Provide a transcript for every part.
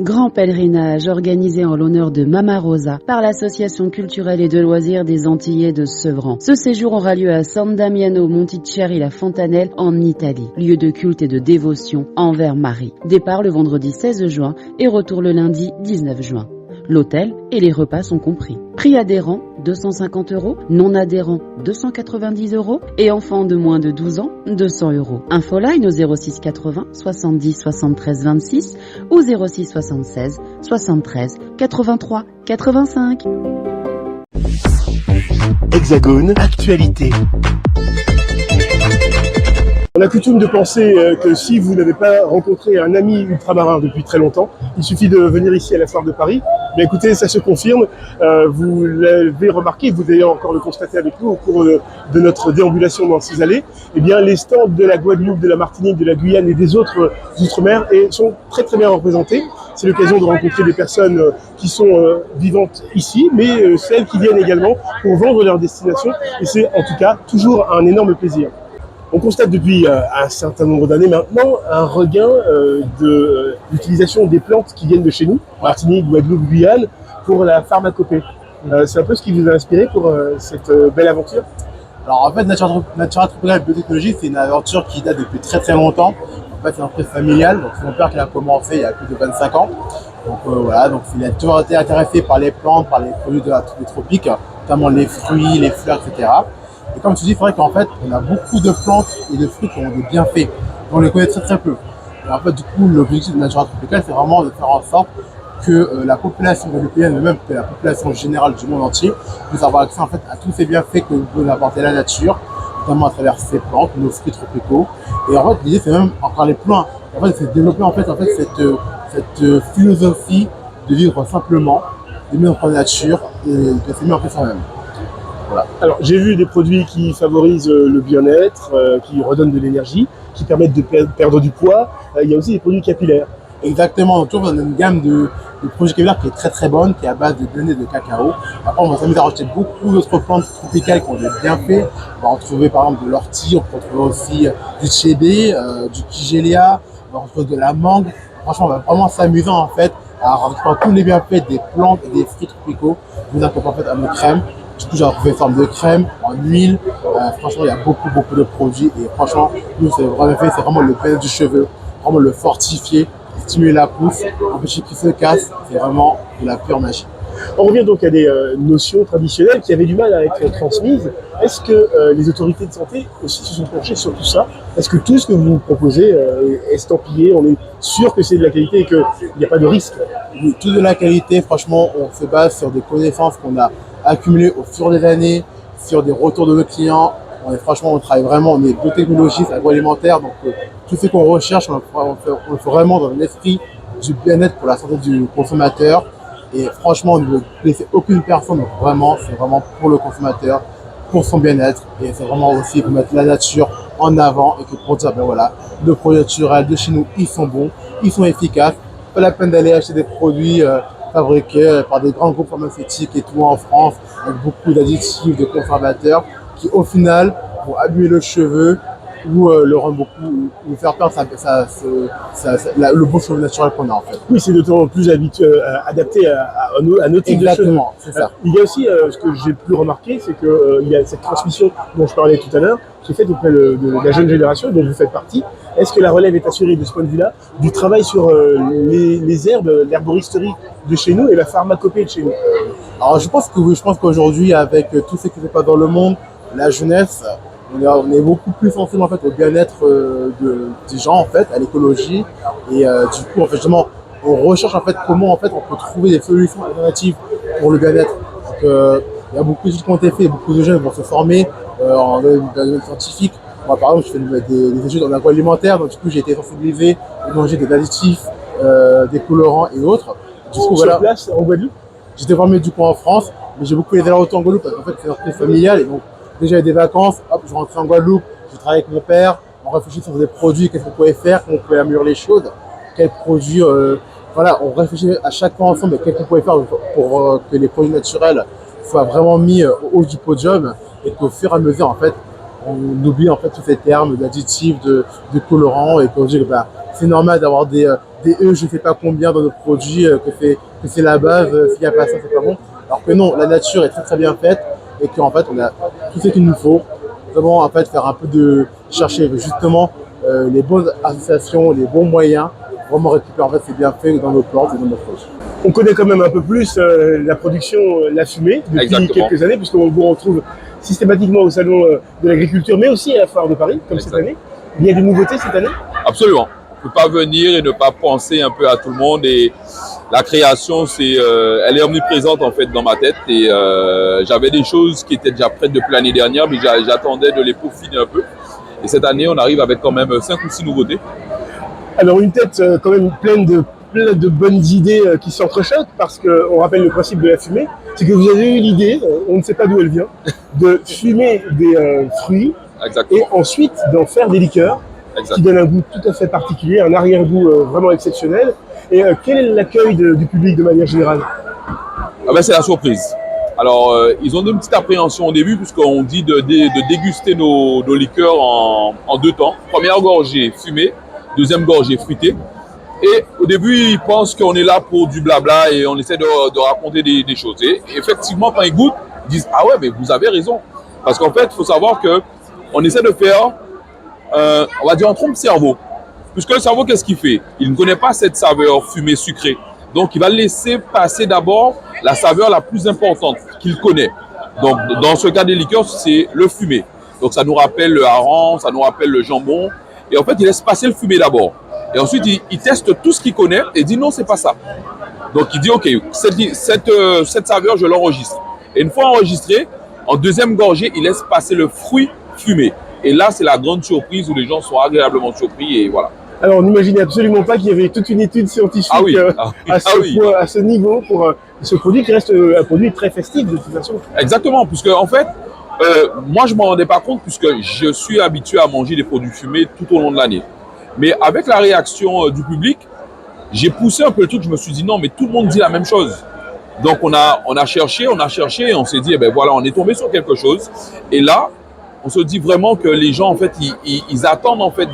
Grand pèlerinage organisé en l'honneur de Mama Rosa par l'Association culturelle et de loisirs des Antillais de Sevran. Ce séjour aura lieu à San Damiano Monticeri la Fontanelle en Italie, lieu de culte et de dévotion envers Marie. Départ le vendredi 16 juin et retour le lundi 19 juin. L'hôtel et les repas sont compris. Prix adhérent 250 €, non adhérent 290 € et enfants de moins de 12 ans 200 €. Infoline au 06 80 70 73 26 ou 06 76 73 83 85. Hexagone, actualité. On a coutume de penser que si vous n'avez pas rencontré un ami ultramarin depuis très longtemps, il suffit de venir ici à la Foire de Paris. Mais écoutez, ça se confirme. Vous l'avez remarqué, vous d'ailleurs encore le constatez avec nous au cours de notre déambulation dans ces allées. Eh bien, les stands de la Guadeloupe, de la Martinique, de la Guyane et des autres outre-mer sont très très bien représentés. C'est l'occasion de rencontrer des personnes qui sont vivantes ici, mais celles qui viennent également pour vendre leur destination. Et c'est en tout cas toujours un énorme plaisir. On constate depuis un certain nombre d'années maintenant un regain de l'utilisation des plantes qui viennent de chez nous, Martinique, Guadeloupe, Guyane, pour la pharmacopée. C'est un peu ce qui vous a inspiré pour cette belle aventure? Alors en fait, Natura Tropicale Biotechnologie, c'est une aventure qui date depuis très très longtemps. En fait, c'est une entreprise familiale, donc c'est mon père qui l'a commencé il y a plus de 25 ans. Donc voilà, donc il a toujours été intéressé par les plantes, par les produits des tropiques, notamment les fruits, les fleurs, etc. Et comme tu dis, c'est vrai qu'en fait, on a beaucoup de plantes et de fruits qui ont des bienfaits. On les connaît très très peu. Et en fait, du coup, l'objectif de Natura Tropicale, c'est vraiment de faire en sorte que la population guadeloupéenne, mais même que la population générale du monde entier, puisse avoir accès en fait à tous ces bienfaits que peut apporter la nature, notamment à travers ces plantes, nos fruits tropicaux. Et en fait, l'idée, c'est même encore aller plus loin. En fait, c'est de développer en fait cette philosophie de vivre simplement, de vivre en nature et de s'aimer en fait soi-même. Voilà. Alors, j'ai vu des produits qui favorisent le bien-être, qui redonnent de l'énergie, qui permettent de perdre du poids. Il y a aussi des produits capillaires. Exactement, donc on a une gamme de produits capillaires qui est très très bonne, qui est à base de données de cacao. Après, on va s'amuser à rajouter beaucoup d'autres plantes tropicales qui ont des bienfaits. On va retrouver par exemple de l'ortie, on peut retrouver aussi du chébé, du kigelia, on va retrouver de la mangue. Franchement, on va vraiment s'amuser en fait à retrouver tous les bienfaits des plantes et des fruits tropicaux. Vous incorporez en fait à nos crèmes. Du coup, j'ai retrouvé forme de crème, en huile. Franchement, il y a beaucoup de produits. Et franchement, nous, c'est vraiment le bien du cheveu, vraiment le fortifier, stimuler la pousse, empêcher qu'il se casse. C'est vraiment de la pure magie. On revient donc à des notions traditionnelles qui avaient du mal à être transmises. Est-ce que les autorités de santé aussi se sont penchées sur tout ça? Est-ce que tout ce que vous proposez est estampillé? On est sûr que c'est de la qualité et qu'il n'y a pas de risque? Oui, tout de la qualité, franchement, on se base sur des connaissances qu'on a accumulées au fur des années, sur des retours de nos clients. On travaille vraiment, on est biotechnologistes, agroalimentaires, donc tout ce qu'on recherche, on le fait vraiment dans l'esprit du bien-être pour la santé du consommateur. Et franchement, on ne veut laisser aucune personne, donc vraiment, c'est vraiment pour le consommateur, pour son bien-être. Et c'est vraiment aussi pour mettre la nature en avant et que pour dire, ben voilà, nos produits naturels de chez nous, ils sont bons, ils sont efficaces. Pas la peine d'aller acheter des produits fabriqués par des grands groupes pharmaceutiques et tout en France, avec beaucoup d'additifs, de conservateurs, qui au final vont abîmer le cheveu ou le rendre beaucoup, ou faire perdre le beau cheveu naturel qu'on a en fait. Oui, c'est d'autant plus adapté à nos types de cheveux. Exactement, c'est ça. Il y a aussi, ce que j'ai pu remarquer, c'est qu'il y a cette transmission dont je parlais tout à l'heure, qui est faite auprès de la jeune génération, dont vous faites partie. Est-ce que la relève est assurée de ce point de vue-là, du travail sur les herbes, l'herboristerie de chez nous et la pharmacopée de chez nous? Alors je pense que oui, je pense qu'aujourd'hui, avec tout ce qui se passe dans le monde, la jeunesse, on est beaucoup plus sensible en fait au bien-être des gens en fait, à l'écologie et du coup en fait justement on recherche en fait comment en fait on peut trouver des solutions alternatives pour le bien-être. Donc il y a beaucoup d'études qui ont été faites, beaucoup de jeunes vont se former dans le domaine scientifique. Moi par exemple je fais des études en agroalimentaire, donc du coup j'ai été sensibilisé à manger des additifs, des colorants et autres. Du coup, Sur place en Guadeloupe? J'étais formé du coup en France, mais j'ai beaucoup aidé la retour en Guadeloupe parce qu'en fait c'est une entreprise familiale et donc déjà il y a des vacances, hop, je rentrais en Guadeloupe, je travaillais avec mon père, on réfléchit sur des produits, qu'est-ce qu'on pouvait faire, comment on pouvait améliorer les choses, quels produits, voilà, on réfléchit à chaque fois ensemble, qu'est-ce qu'on pouvait faire pour que les produits naturels soient vraiment mis au haut du podium et qu'au fur et à mesure, en fait, on oublie en fait tous ces termes d'additifs, de colorants et qu'on dit que bah, c'est normal d'avoir des des je ne sais pas combien dans nos produits, que c'est la base, s'il n'y a pas ça, c'est pas bon. Alors que non, la nature est très très bien faite et qu'en fait, on a tout ce qu'il nous faut. Vraiment, en fait, faire un peu de chercher justement les bonnes associations, les bons moyens, vraiment récupérer en fait c'est bien fait dans nos plantes et dans nos produits. On connaît quand même un peu plus la production, la fumée, depuis Exactement. quelques années, puisqu'on vous retrouve systématiquement au Salon de l'Agriculture, mais aussi à la Foire de Paris, comme cette année. Il y a des nouveautés cette année? Absolument. On ne peut pas venir et ne pas penser un peu à tout le monde. Et la création, elle est omniprésente en fait dans ma tête. Et j'avais des choses qui étaient déjà prêtes depuis l'année dernière, mais j'attendais de les peaufiner un peu. Et cette année, on arrive avec quand même 5 ou 6 nouveautés. Alors une tête quand même plein de bonnes idées qui s'entrechoquent, parce qu'on rappelle le principe de la fumée, c'est que vous avez eu l'idée, on ne sait pas d'où elle vient, de fumer des fruits Exactement. et ensuite d'en faire des liqueurs qui donnent un goût tout à fait particulier, un arrière-goût vraiment exceptionnel. Et quel est l'accueil du public de manière générale? Ah ben, c'est la surprise. Alors, ils ont une petite appréhension au début, puisqu'on dit de déguster nos liqueurs en 2 temps. Première gorgée fumée, deuxième gorgée fruitée. Et au début, ils pensent qu'on est là pour du blabla et on essaie de raconter des choses. Et effectivement, quand ils goûtent, ils disent « Ah ouais, mais vous avez raison ». Parce qu'en fait, il faut savoir qu'on essaie de faire, on va dire, un trompe-cerveau. Puisque le cerveau, qu'est-ce qu'il fait? Il ne connaît pas cette saveur fumée sucrée. Donc, il va laisser passer d'abord la saveur la plus importante qu'il connaît. Donc, dans ce cas des liqueurs, c'est le fumé. Donc, ça nous rappelle le hareng, ça nous rappelle le jambon. Et en fait, il laisse passer le fumé d'abord. Et ensuite, il teste tout ce qu'il connaît et dit non, c'est pas ça. Donc, il dit, OK, cette saveur, je l'enregistre. Et une fois enregistré, en deuxième gorgée, il laisse passer le fruit fumé. Et là, c'est la grande surprise où les gens sont agréablement surpris et voilà. Alors, on n'imaginait absolument pas qu'il y avait toute une étude scientifique à ce niveau pour ce produit qui reste un produit très festif de toute façon. Exactement, puisque en fait, moi, je ne m'en rendais pas compte puisque je suis habitué à manger des produits fumés tout au long de l'année. Mais avec la réaction du public, j'ai poussé un peu le truc. Je me suis dit non, mais tout le monde dit la même chose. Donc on a cherché et on s'est dit, eh ben voilà, on est tombé sur quelque chose. Et là, on se dit vraiment que les gens en fait, ils attendent en fait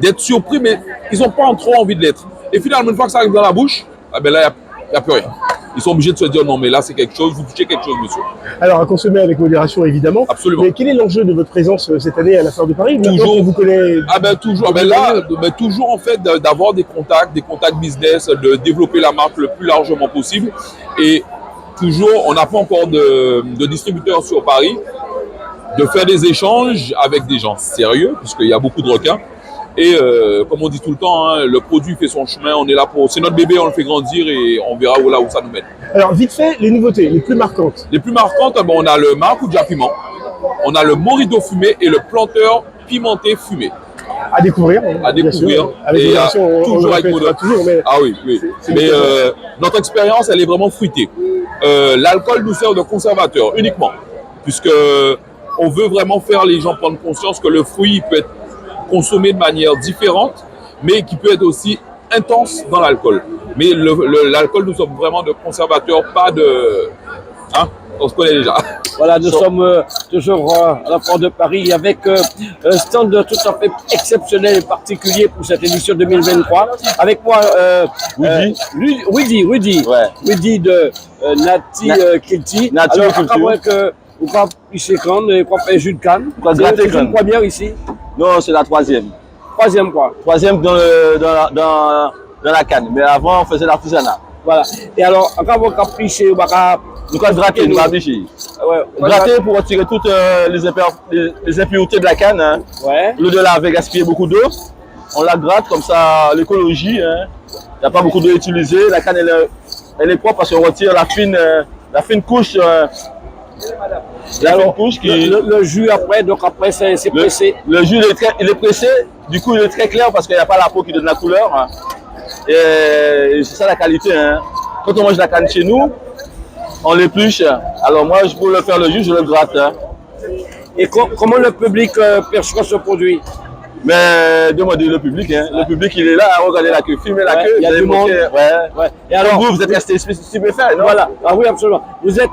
d'être surpris, mais ils n'ont pas trop envie de l'être. Et finalement, une fois que ça arrive dans la bouche, eh ben là, il n'y a plus rien. Ils sont obligés de se dire non, mais là c'est quelque chose, vous touchez quelque chose, monsieur. Alors à consommer avec modération évidemment. Absolument. Mais quel est l'enjeu de votre présence cette année à la Foire de Paris? Toujours. On vous connaît. Ah ben toujours. Ben là, toujours en fait d'avoir des contacts business, de développer la marque le plus largement possible. Et toujours, on n'a pas encore de distributeurs sur Paris, de faire des échanges avec des gens sérieux, puisqu'il y a beaucoup de requins. Et comme on dit tout le temps, hein, le produit fait son chemin, on est là pour... C'est notre bébé, on le fait grandir et on verra là où ça nous mène. Alors vite fait, les nouveautés, les plus marquantes. Les plus marquantes, ben, on a le maracuja piment, on a le morido fumé et le planteur pimenté fumé. À découvrir. À découvrir. Sûr. Avec et modération, toujours avec modération. Mais... Ah oui, oui. Mais notre expérience, elle est vraiment fruitée. L'alcool nous sert de conservateur uniquement, puisque on veut vraiment faire les gens prendre conscience que le fruit peut être consommé de manière différente, mais qui peut être aussi intense dans l'alcool. Mais l'alcool, nous sommes vraiment de conservateurs, pas de... Hein, on se connaît déjà. Voilà, nous sommes toujours à la Foire de Paris avec un stand tout à fait exceptionnel et particulier pour cette édition 2023. Avec moi, Rudy de Nati Kilti. Nati Alors, Culture. que vous pas pisser crâne et pas faire jus de canne. gratter C'est crâne. une première ici. Non, c'est la troisième. Troisième quoi. Troisième dans la canne. Mais avant, on faisait l'artisanat. Voilà. Et alors, quand vous avez pisser, vous avez Nous avons gratté, nous avons affiché. Gratter pour retirer toutes les impuretés de la canne. Hein. Ouais. Au lieu de laver, gaspiller beaucoup d'eau, on la gratte comme ça, l'écologie. Hein. Il n'y a pas beaucoup d'eau utilisée. La canne, elle est propre parce qu'on retire la fine couche. Le jus après, donc après c'est pressé. Le jus il est pressé, du coup il est très clair parce qu'il n'y a pas la peau qui donne la couleur. Hein. Et c'est ça la qualité. Hein. Quand on mange la canne chez nous, on l'épluche. Alors moi, pour le faire le jus, je le gratte. Hein. Et comment le public perçoit ce produit? Mais demandez le public, hein. Le public, il est là, regardez la queue, filmez la queue. Il y a du monde. Ouais. Et alors, vous êtes resté stupéfait, non? voilà. Ah oui, absolument. Vous êtes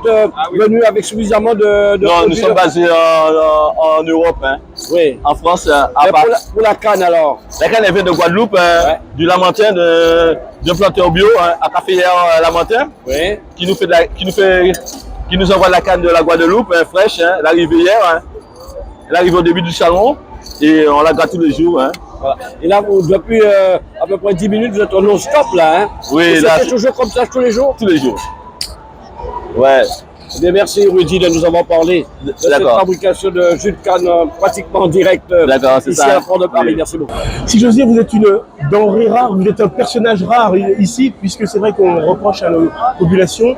venu avec suffisamment de Non, nous produits sommes basés en Europe, hein. Oui. En France, Mais pour la canne alors? La canne, elle vient de Guadeloupe, hein, du Lamentin, d'un planteur bio, hein, à Caféière Lamentin, Oui. qui nous envoie la canne de la Guadeloupe, hein, fraîche, hein, elle est arrivée hier, hein. Elle arrive au début du salon et on la garde tous les jours, hein. Voilà. Et là, depuis à peu près 10 minutes, vous êtes en non-stop là, hein? Oui, là. C'est toujours comme ça tous les jours? Tous les jours. Ouais. Eh bien, merci Rudy de nous avoir parlé de cette fabrication de jus de canne pratiquement en direct ici à la Foire de Paris. Oui. Merci beaucoup. Si j'ose dire, vous êtes une denrée rare, vous êtes un personnage rare ici, puisque c'est vrai qu'on reproche à nos populations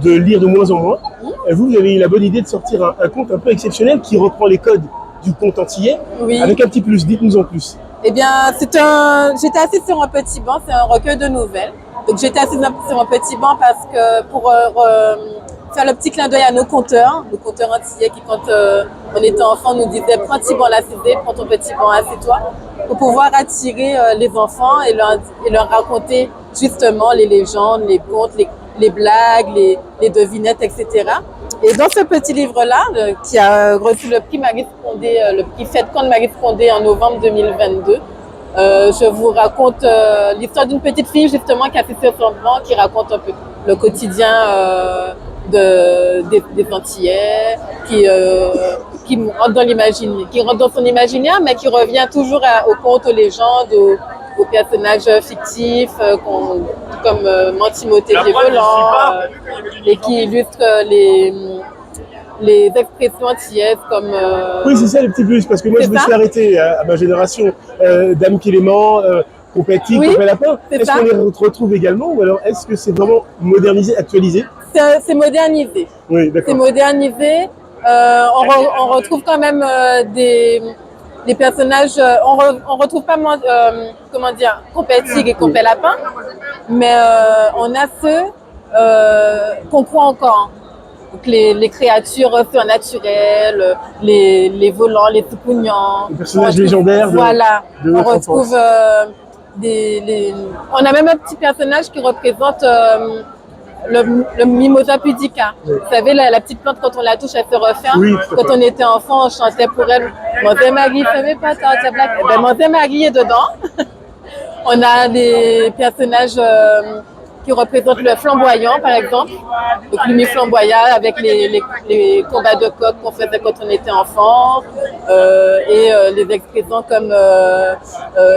de lire de moins en moins. Et vous avez eu la bonne idée de sortir un conte un peu exceptionnel qui reprend les codes du conte antillais, avec un petit plus. Dites-nous en plus. Eh bien, j'étais assise sur un petit banc, c'est un recueil de nouvelles. Donc j'étais assise sur un petit banc parce que pour faire le petit clin d'œil à nos conteurs antillais qui, quand on était enfant, nous disaient « Prends petit banc l'assisé, prends ton petit banc, assieds-toi », pour pouvoir attirer les enfants et leur raconter justement les légendes, les contes, les blagues, les devinettes, etc. Et dans ce petit livre-là, qui a reçu le prix Marie Scondé, le prix Fête Conte Marie Scondé en novembre 2022, je vous raconte l'histoire d'une petite fille justement qui a fait sur son banc, qui raconte un peu le quotidien des Antillais, qui rentre dans son imaginaire, mais qui revient toujours aux contes, aux légendes, aux personnages fictifs comme Timothée Volant, et qui illustre les expressions antillaises comme... Oui, c'est ça le petit plus, parce que moi je me suis arrêté à ma génération, Dame Clément, Compétit, Compé Lapin. Est-ce qu'on les retrouve également, ou alors est-ce que c'est vraiment modernisé, actualisé? C'est modernisé. Oui, d'accord. C'est modernisé. On retrouve quand même des personnages, on retrouve pas comment dire, Compétit et Compé Lapin, mais on a ceux qu'on croit encore. Donc les créatures surnaturelles, les volants, les toucougnans. Les personnages légendaires. Voilà. On retrouve on a même un petit personnage qui représente le Mimosa pudica. Oui. Vous savez, la petite plante, quand on la touche, elle se referme. Oui, quand on était enfant, on chantait pour elle « Monsé Marie, fais pas ta blague ». Eh bien, Monsé Marie est dedans. On a des personnages qui représentent le flamboyant, par exemple. Donc, Lumi flamboyant avec les combats de coq qu'on faisait quand on était enfant. Et les expressions comme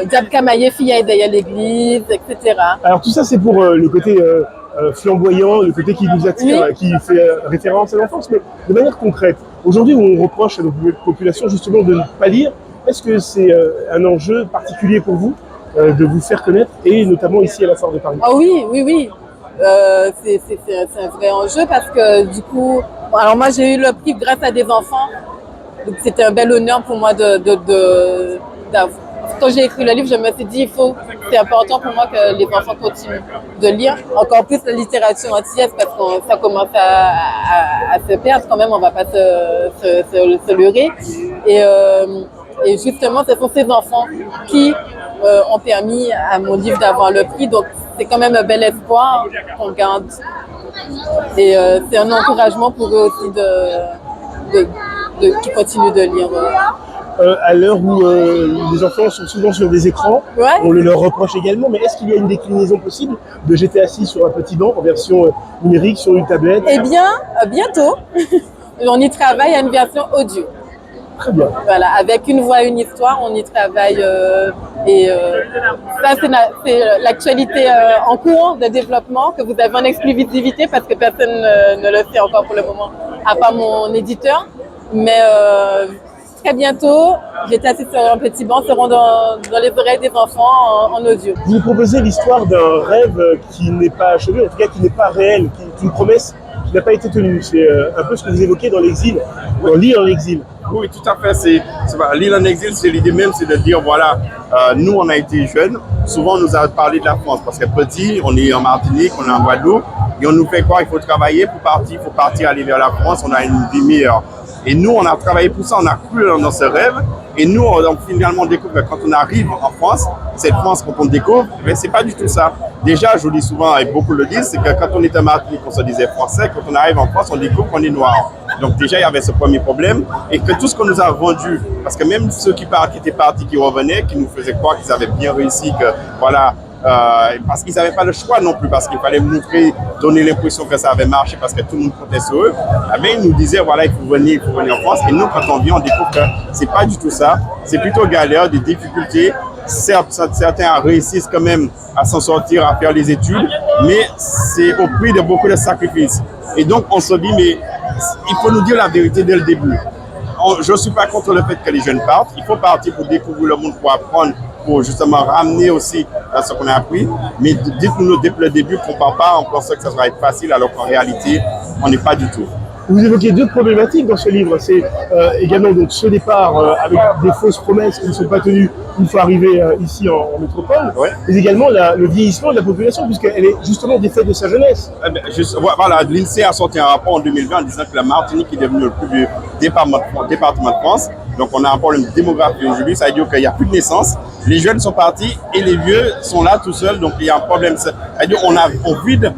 Diable Camaillé, fille à l'église, etc. Alors, tout ça, c'est pour le côté flamboyant, le côté qui nous attire, oui, qui fait référence à l'enfance. Mais de manière concrète, aujourd'hui, où on reproche à nos populations justement de ne pas lire, est-ce que c'est un enjeu particulier pour vous de vous faire connaître, et notamment ici à la Foire de Paris? Ah oui, oui, oui. C'est un vrai enjeu parce que du coup, alors moi j'ai eu le prix grâce à des enfants, donc c'était un bel honneur pour moi quand j'ai écrit le livre, je me suis dit c'est important pour moi que les enfants continuent de lire, encore plus la littérature antillaise parce que ça commence à se perdre quand même, on va pas se leurrer. Et justement, ce sont ces enfants qui ont permis à mon livre d'avoir le prix. Donc, c'est quand même un bel espoir qu'on garde. Et c'est un encouragement pour eux aussi qui continuent de lire. À l'heure où les enfants sont souvent sur des écrans, on le leur reproche également, mais est-ce qu'il y a une déclinaison possible de j'étais assis sur un petit banc en version numérique, sur une tablette? Eh bien, bientôt, on y travaille à une version audio. Très bien. Voilà, avec une voix, une histoire, on y travaille. Ça, c'est l'actualité en cours de développement que vous avez en exclusivité parce que personne ne le fait encore pour le moment, à part mon éditeur. Mais très bientôt, j'étais assise sur un petit banc, seront dans les oreilles des enfants en audio. Vous proposez l'histoire d'un rêve qui n'est pas achevé, en tout cas qui n'est pas réel, qui est une promesse qui n'a pas été tenue. C'est un peu ce que vous évoquez dans l'exil, dans l'île en exil. Oui, tout à fait. L'île en exil, c'est l'idée même, c'est de dire, voilà, nous, on a été jeunes. Souvent, on nous a parlé de la France parce que petit, on est en Martinique, on est en Guadeloupe. Et on nous fait quoi? Il faut travailler pour partir, il faut partir aller vers la France, on a une vie meilleure. Et nous, on a travaillé pour ça, on a cru dans ce rêve. Et nous, finalement, on découvre que quand on arrive en France, cette France, quand on découvre, c'est pas du tout ça. Déjà, je vous dis souvent, et beaucoup le disent, c'est que quand on était à Martinique, on se disait français, quand on arrive en France, on découvre qu'on est noir. Donc déjà, il y avait ce premier problème, et que tout ce qu'on nous a vendu, parce que même ceux qui étaient partis, qui revenaient, qui nous faisaient croire qu'ils avaient bien réussi, que voilà, parce qu'ils n'avaient pas le choix non plus, parce qu'il fallait montrer, donner l'impression que ça avait marché, parce que tout le monde comptait sur eux. Mais ils nous disaient, voilà, il faut venir en France. Et nous, quand on vient, on découvre que c'est pas du tout ça. C'est plutôt galère, des difficultés. Certains réussissent quand même à s'en sortir, à faire les études, mais c'est au prix de beaucoup de sacrifices. Et donc, on se dit, mais il faut nous dire la vérité dès le début. Je ne suis pas contre le fait que les jeunes partent. Il faut partir pour découvrir le monde, pour apprendre, pour justement ramener aussi ce qu'on a appris. Mais dites-nous dès le début qu'on ne part pas en pensant que ça va être facile, alors qu'en réalité, on n'est pas du tout. Vous évoquez deux problématiques dans ce livre. C'est également donc, ce départ avec des fausses promesses qui ne sont pas tenues une fois arrivés ici en métropole, mais également le vieillissement de la population, puisqu'elle est justement des faits de sa jeunesse. Voilà, l'INSEE a sorti un rapport en 2020 en disant que la Martinique est devenue le plus vieux département de France. Donc on a un problème démographique aujourd'hui, ça veut dire qu'il n'y a plus de naissance. Les jeunes sont partis et les vieux sont là tout seuls, donc il y a un problème. C'est-à-dire on vide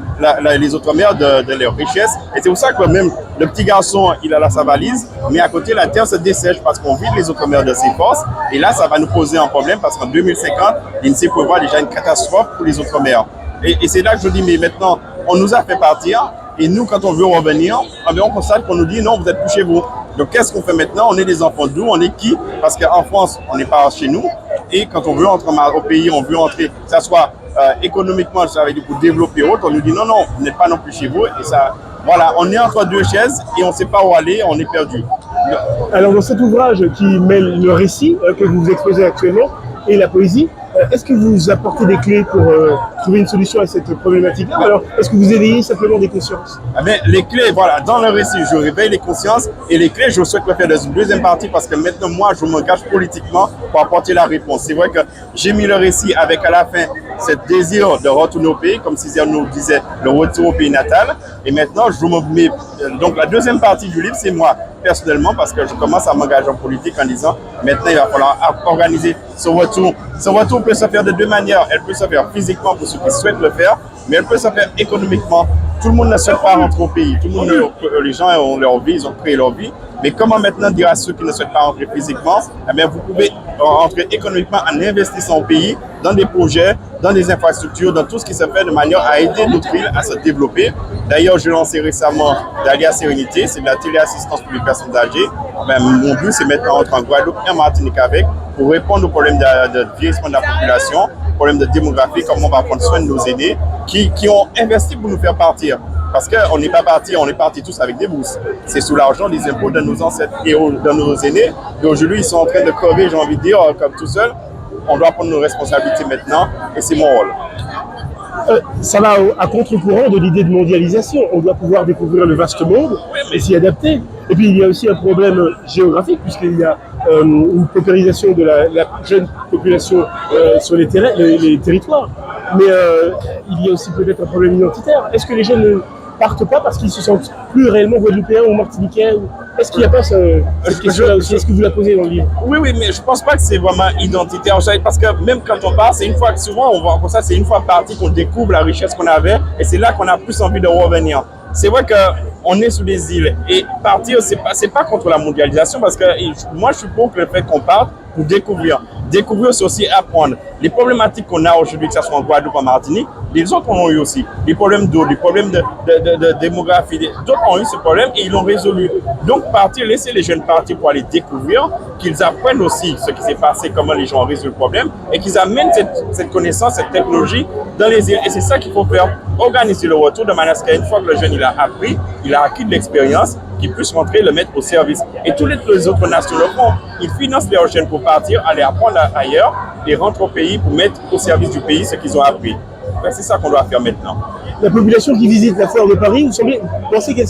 les Outre-mer de leur richesse. Et c'est pour ça que même le petit garçon, il a sa valise, mais à côté, la terre se dessèche parce qu'on vide les Outre-mer de ses forces. Et là, ça va nous poser un problème parce qu'en 2050, l'INSEE prévoit déjà une catastrophe pour les Outre-mer. Et c'est là que je dis, mais maintenant, on nous a fait partir. Et nous, quand on veut revenir, on constate qu'on nous dit, non, vous n'êtes plus chez vous. Donc, qu'est-ce qu'on fait maintenant? On est des enfants d'où? On est qui? Parce qu'en France, on n'est pas chez nous. Et quand on veut entrer au pays, on veut entrer, que ça soit économiquement, ça veut dire pour développer autre, on nous dit, non, non, vous n'êtes pas non plus chez vous. Et ça, voilà, on est entre deux chaises et on ne sait pas où aller, on est perdu. Alors, dans cet ouvrage qui mêle le récit que vous exposez actuellement et la poésie, est-ce que vous apportez des clés pour trouver une solution à cette problématique-là? Alors, est-ce que vous éveillez simplement des consciences? Les clés, voilà, dans le récit, je réveille les consciences et les clés, je souhaite le faire dans une deuxième partie parce que maintenant, moi, je m'engage politiquement pour apporter la réponse. C'est vrai que j'ai mis le récit avec à la fin ce désir de retourner au pays, comme Césaire nous disait, le retour au pays natal. Et maintenant, je me mets. Donc, la deuxième partie du livre, c'est moi, personnellement, parce que je commence à m'engager en politique en disant maintenant, il va falloir organiser ce retour. Ce retour peut se faire de deux manières. Elle peut se faire physiquement pour ceux qui souhaitent le faire, mais elle peut se faire économiquement. Tout le monde ne souhaite pas rentrer au pays. Tout le monde, les gens ont leur vie, ils ont créé leur vie. Mais comment maintenant dire à ceux qui ne souhaitent pas rentrer physiquement, eh bien, vous pouvez rentrer économiquement en investissant au pays, dans des projets, dans des infrastructures, dans tout ce qui se fait de manière à aider notre île à se développer. D'ailleurs, j'ai lancé récemment l'Alia Sérénité, c'est de la téléassistance pour les personnes âgées. Mon but, c'est maintenant entre en Guadeloupe et en Martinique avec, pour répondre aux problèmes de vieillissement de la population, problèmes de démographie, comment on va prendre soin de nos aînés qui ont investi pour nous faire partir. Parce qu'on n'est pas parti, on est partis tous avec des bourses. C'est sous l'argent des impôts de nos ancêtres et de nos aînés. Et aujourd'hui, ils sont en train de crever, j'ai envie de dire, comme tout seul. On doit prendre nos responsabilités maintenant et c'est mon rôle. Ça va à contre-courant de l'idée de mondialisation. On doit pouvoir découvrir le vaste monde et s'y adapter. Et puis il y a aussi un problème géographique puisqu'il y a une paupérisation de la jeune population sur les territoires. Mais il y a aussi peut-être un problème identitaire. Est-ce que les jeunes ne partent pas parce qu'ils se sentent plus réellement guadeloupéens ou martiniquais? Est-ce qu'il n'y a pas cette question-là aussi? Est-ce que vous la posez dans le livre? Oui, mais je ne pense pas que c'est vraiment identitaire. Parce que même quand on part, c'est une fois que souvent on voit comme ça, c'est une fois parti qu'on découvre la richesse qu'on avait et c'est là qu'on a plus envie de revenir. C'est vrai qu'on est sous des îles et partir, c'est pas contre la mondialisation parce que moi je suis pour le fait qu'on parte pour découvrir. Découvrir, c'est aussi apprendre. Les problématiques qu'on a aujourd'hui, que ce soit en Guadeloupe, en Martinique, les autres en ont eu aussi. Les problèmes d'eau, les problèmes de démographie, d'autres ont eu ce problème et ils l'ont résolu. Donc partir, laisser les jeunes partir pour aller découvrir, qu'ils apprennent aussi ce qui s'est passé, comment les gens ont résolu le problème et qu'ils amènent cette connaissance, cette technologie dans les îles. Et c'est ça qu'il faut faire, organiser le retour de manière à ce qu'une fois que le jeune il a appris, il a acquis de l'expérience, qu'ils puissent rentrer, le mettre au service. Et toutes les autres nations le font. Ils financent leurs jeunes pour partir, aller apprendre ailleurs et rentrent au pays pour mettre au service du pays ce qu'ils ont appris. C'est ça qu'on doit faire maintenant. La population qui visite la foire de Paris, vous pensez qu'elle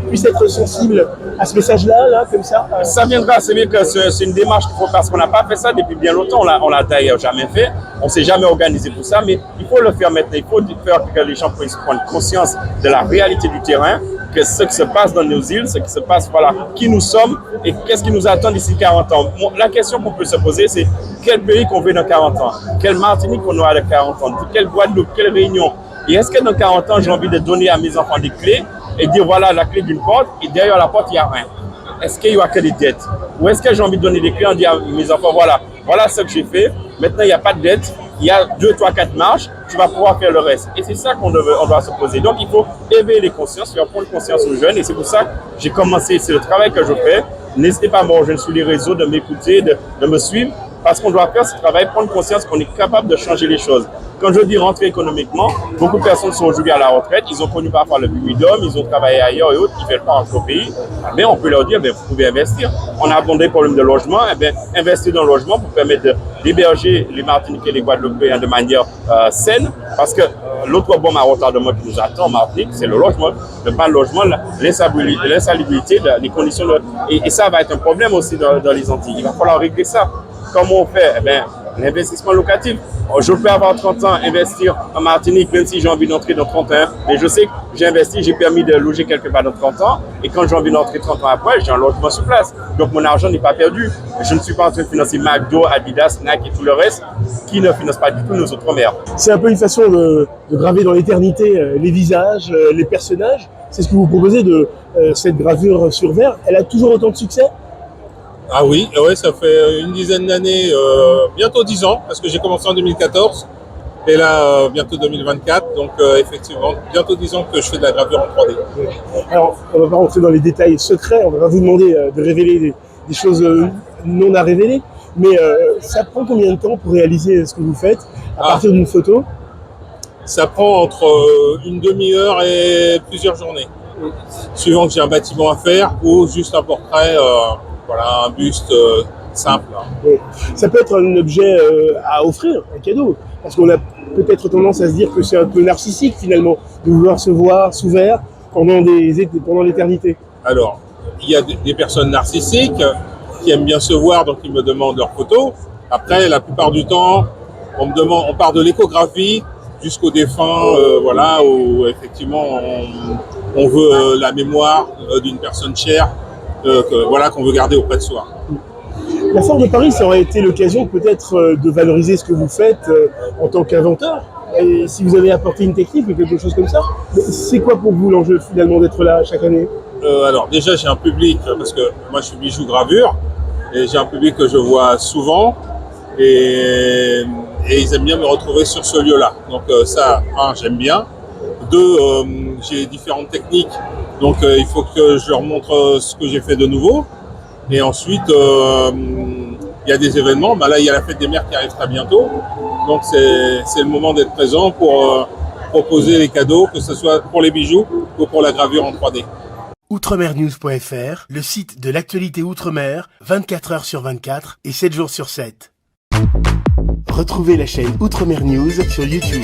puisse être sensible à ce message-là, là, comme ça? Ça viendra, c'est bien que c'est une démarche qu'il faut, parce qu'on n'a pas fait ça depuis bien longtemps, on l'a d'ailleurs jamais fait, on ne s'est jamais organisé pour ça, mais il faut le faire maintenant, il faut faire que les gens puissent prendre conscience de la réalité du terrain que ce qui se passe dans nos îles, ce qui se passe, voilà, qui nous sommes et qu'est-ce qui nous attend d'ici 40 ans. La question qu'on peut se poser, c'est quel pays qu'on veut dans 40 ans, quelle Martinique qu'on aura dans 40 ans, quelle Guadeloupe, quelle Réunion. Et est-ce que dans 40 ans, j'ai envie de donner à mes enfants des clés et dire voilà la clé d'une porte et derrière la porte, il y a rien. Est-ce qu'il y aura que des dettes? Ou est-ce que j'ai envie de donner des clés et dire à mes enfants voilà ce que j'ai fait, maintenant il n'y a pas de dette, il y a 2, 3, 4 marches, tu vas pouvoir faire le reste. Et c'est ça qu'on doit se poser. Donc il faut éveiller les consciences, faire prendre conscience aux jeunes et c'est pour ça que j'ai commencé, c'est le travail que je fais. N'hésitez pas à me rejoindre sur les réseaux, de m'écouter, de me suivre, parce qu'on doit faire ce travail, prendre conscience qu'on est capable de changer les choses. Quand je dis rentrer économiquement, beaucoup de personnes sont aujourd'hui à la retraite, ils ont connu parfois le Bumidum, ils ont travaillé ailleurs et autres, ils ne veulent pas rentrer au pays. Mais on peut leur dire, vous pouvez investir. On a abordé le problème de logement, investir dans le logement pour permettre d'héberger les Martiniquais et les Guadeloupéens de manière saine, parce que l'autre bombe à retardement qui nous attend en Martinique, c'est le logement. Le pas logement, l'insalubrité, les conditions. Et ça va être un problème aussi dans les Antilles. Il va falloir régler ça. Comment on fait? L'investissement locatif. Je peux avoir 30 ans, investir en Martinique, même si j'ai envie d'entrer dans 31. Mais je sais que j'ai investi, j'ai permis de loger quelque part dans 30 ans. Et quand j'ai envie d'entrer 30 ans après, j'ai un logement sur place. Donc mon argent n'est pas perdu. Je ne suis pas en train de financer McDo, Adidas, Nike et tout le reste qui ne financent pas du tout nos outre-mer. C'est un peu une façon de graver dans l'éternité les visages, les personnages. C'est ce que vous proposez de cette gravure sur verre. Elle a toujours autant de succès? Ah oui, ça fait une dizaine d'années, bientôt 10 ans, parce que j'ai commencé en 2014, et là, bientôt 2024, donc effectivement, bientôt 10 ans que je fais de la gravure en 3D. Alors, on va pas rentrer dans les détails secrets, on va pas vous demander de révéler des choses non à révéler, mais ça prend combien de temps pour réaliser ce que vous faites à partir d'une photo? Ça prend entre une demi-heure et plusieurs journées, suivant que j'ai un bâtiment à faire ou juste un portrait. Voilà, un buste simple. Oui. Ça peut être un objet à offrir, un cadeau, parce qu'on a peut-être tendance à se dire que c'est un peu narcissique finalement, de vouloir se voir sous verre pendant l'éternité. Alors, il y a des personnes narcissiques qui aiment bien se voir, donc ils me demandent leurs photos. Après, la plupart du temps, on part de l'échographie jusqu'au défunt, où effectivement on veut la mémoire d'une personne chère. Qu'on veut garder auprès de soi. La Foire de Paris, ça aurait été l'occasion peut-être de valoriser ce que vous faites en tant qu'inventeur. Et si vous avez apporté une technique ou quelque chose comme ça, c'est quoi pour vous l'enjeu finalement d'être là chaque année? Alors déjà j'ai un public, parce que moi je suis bijou gravure, et j'ai un public que je vois souvent, et ils aiment bien me retrouver sur ce lieu-là. Donc ça, j'aime bien. 2, j'ai différentes techniques, donc il faut que je leur montre ce que j'ai fait de nouveau. Et ensuite, il y a des événements. Là, il y a la fête des mères qui arrive très bientôt. Donc c'est le moment d'être présent pour proposer les cadeaux, que ce soit pour les bijoux ou pour la gravure en 3D. Outremernews.fr, le site de l'actualité Outre-mer, 24 heures sur 24 et 7 jours sur 7. Retrouvez la chaîne Outremer News sur YouTube.